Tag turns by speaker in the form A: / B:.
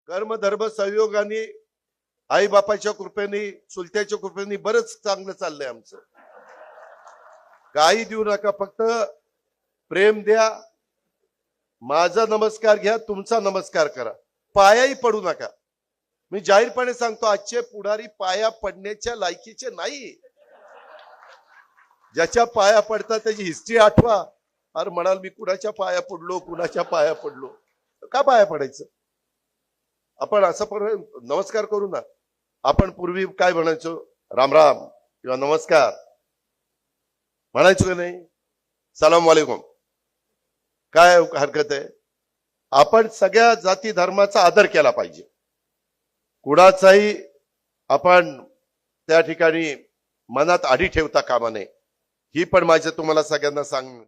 A: कर्म धर्म संयोगाने आई बापाच्या कृपेने चुलत्याच्या कृपेने बरंच चांगलं चाललंय आमचं. काही देऊ नका, फक्त प्रेम द्या. माझा नमस्कार घ्या, तुमचा नमस्कार करा, पायाही पडू नका. मी जाहीरपणे सांगतो, आजचे पुढारी पाया पडण्याच्या लायकीचे नाही. ज्याच्या पाया पडतात त्याची हिस्ट्री आठवा. अरे म्हणाल मी कुणाच्या पाया पडलो, कुणाच्या पाया पडलो, का पाया पडायचं? आपण असं पण नमस्कार करू ना. आपण पूर्वी काय म्हणायचो, राम राम किंवा नमस्कार म्हणायचो का नाही? सलाम वालेकुम, काय हरकत आहे? आपण सगळ्या जाती धर्माचा आदर केला पाहिजे. कुणाचाही आपण त्या ठिकाणी मनात आडी ठेवता कामा नये. ही पण माझं तुम्हाला सगळ्यांना सांग